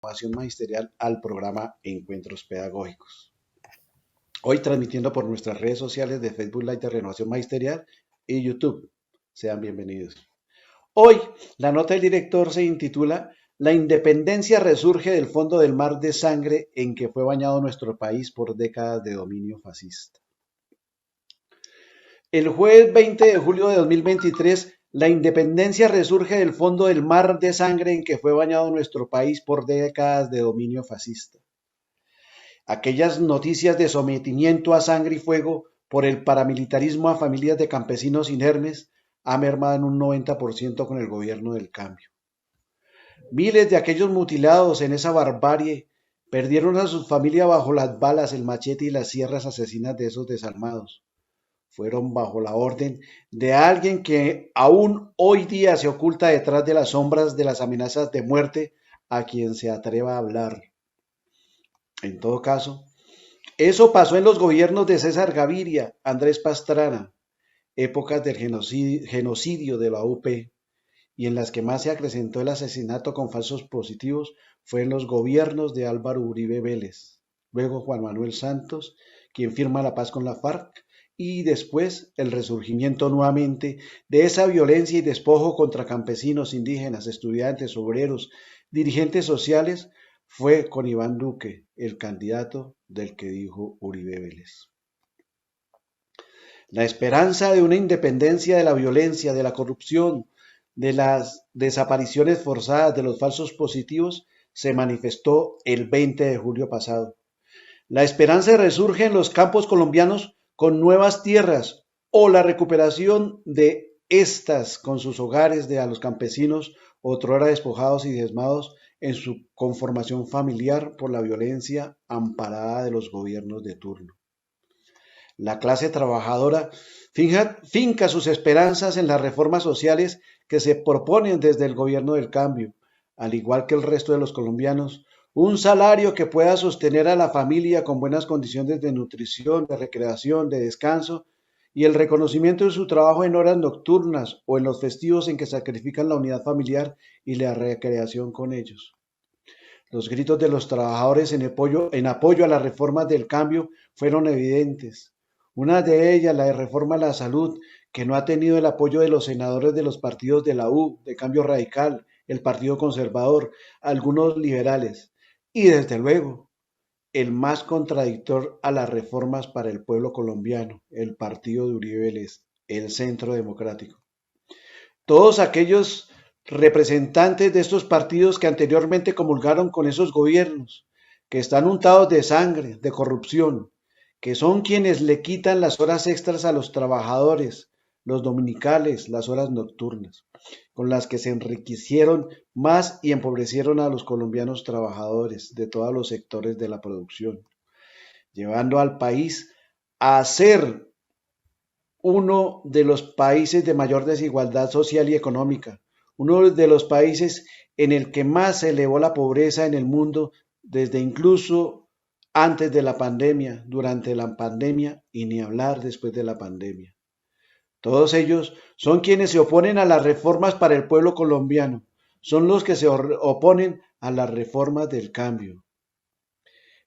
Renovación Magisterial al programa Encuentros Pedagógicos. Hoy transmitiendo por nuestras redes sociales de Facebook Live de Renovación Magisterial y YouTube. Sean bienvenidos. Hoy la nota del director se intitula La independencia resurge del fondo del mar de sangre en que fue bañado nuestro país por décadas de dominio fascista. El jueves 20 de julio de 2023, la independencia resurge del fondo del mar de sangre en que fue bañado nuestro país por décadas de dominio fascista. Aquellas noticias de sometimiento a sangre y fuego por el paramilitarismo a familias de campesinos inermes ha mermado en un 90% con el gobierno del cambio. Miles de aquellos mutilados en esa barbarie perdieron a sus familias bajo las balas, el machete y las sierras asesinas de esos desarmados. Fueron bajo la orden de alguien que aún hoy día se oculta detrás de las sombras de las amenazas de muerte a quien se atreva a hablar. En todo caso, eso pasó en los gobiernos de César Gaviria, Andrés Pastrana, épocas del genocidio de la UP, y en las que más se acrecentó el asesinato con falsos positivos fue en los gobiernos de Álvaro Uribe Vélez, luego Juan Manuel Santos, quien firma la paz con la FARC, y después el resurgimiento nuevamente de esa violencia y despojo contra campesinos, indígenas, estudiantes, obreros, dirigentes sociales, fue con Iván Duque, el candidato del que dijo Uribe Vélez. La esperanza de una independencia de la violencia, de la corrupción, de las desapariciones forzadas, de los falsos positivos, se manifestó el 20 de julio pasado. La esperanza resurge en los campos colombianos con nuevas tierras o la recuperación de estas con sus hogares de a los campesinos otrora despojados y diezmados en su conformación familiar por la violencia amparada de los gobiernos de turno. La clase trabajadora finca sus esperanzas en las reformas sociales que se proponen desde el gobierno del cambio, al igual que el resto de los colombianos, un salario que pueda sostener a la familia con buenas condiciones de nutrición, de recreación, de descanso y el reconocimiento de su trabajo en horas nocturnas o en los festivos en que sacrifican la unidad familiar y la recreación con ellos. Los gritos de los trabajadores en apoyo a las reformas del cambio fueron evidentes. Una de ellas, la de reforma a la salud, que no ha tenido el apoyo de los senadores de los partidos de la U, de Cambio Radical, el Partido Conservador, algunos liberales. Y desde luego, el más contradictor a las reformas para el pueblo colombiano, el partido de Uribe Vélez, el Centro Democrático. Todos aquellos representantes de estos partidos que anteriormente comulgaron con esos gobiernos, que están untados de sangre, de corrupción, que son quienes le quitan las horas extras a los trabajadores, los dominicales, las horas nocturnas, con las que se enriquecieron más y empobrecieron a los colombianos trabajadores de todos los sectores de la producción, llevando al país a ser uno de los países de mayor desigualdad social y económica, uno de los países en el que más se elevó la pobreza en el mundo desde incluso antes de la pandemia, durante la pandemia y ni hablar después de la pandemia. Todos ellos son quienes se oponen a las reformas para el pueblo colombiano, son los que se oponen a las reformas del cambio.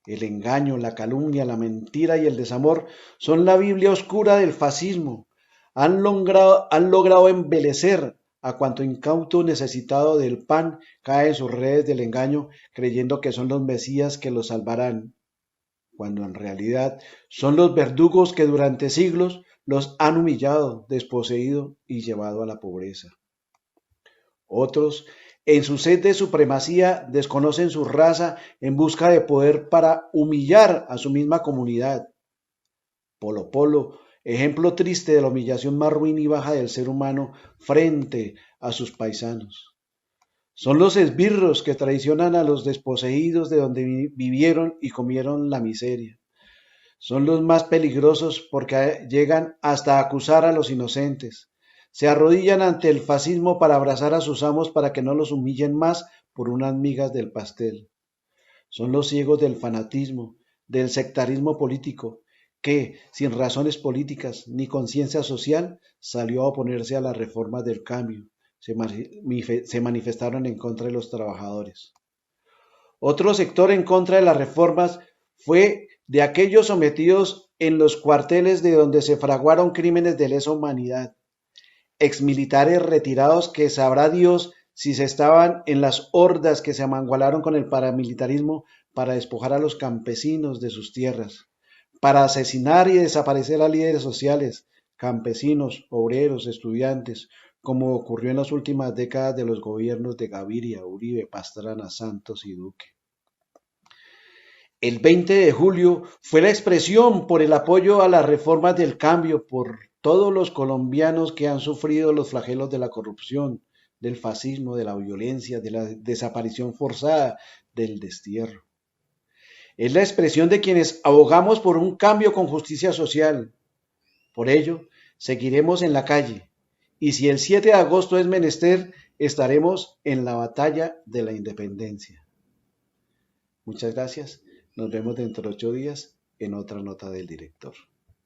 El engaño, la calumnia, la mentira y el desamor son la Biblia oscura del fascismo. Han logrado embelecer a cuanto incauto necesitado del pan cae en sus redes del engaño creyendo que son los mesías que los salvarán, cuando en realidad son los verdugos que durante siglos los han humillado, desposeído y llevado a la pobreza. Otros, en su sed de supremacía, desconocen su raza en busca de poder para humillar a su misma comunidad. Polo Polo, ejemplo triste de la humillación más ruin y baja del ser humano frente a sus paisanos. Son los esbirros que traicionan a los desposeídos de donde vivieron y comieron la miseria. Son los más peligrosos porque llegan hasta acusar a los inocentes. Se arrodillan ante el fascismo para abrazar a sus amos para que no los humillen más por unas migas del pastel. Son los ciegos del fanatismo, del sectarismo político, que, sin razones políticas ni conciencia social, salió a oponerse a las reformas del cambio. Se manifestaron en contra de los trabajadores. Otro sector en contra de las reformas fue de aquellos sometidos en los cuarteles de donde se fraguaron crímenes de lesa humanidad, exmilitares retirados que sabrá Dios si se estaban en las hordas que se amangualaron con el paramilitarismo para despojar a los campesinos de sus tierras, para asesinar y desaparecer a líderes sociales, campesinos, obreros, estudiantes, como ocurrió en las últimas décadas de los gobiernos de Gaviria, Uribe, Pastrana, Santos y Duque. El 20 de julio fue la expresión por el apoyo a las reformas del cambio por todos los colombianos que han sufrido los flagelos de la corrupción, del fascismo, de la violencia, de la desaparición forzada, del destierro. Es la expresión de quienes abogamos por un cambio con justicia social. Por ello, seguiremos en la calle y si el 7 de agosto es menester, estaremos en la batalla de la independencia. Muchas gracias. Nos vemos dentro de 8 días en otra nota del director.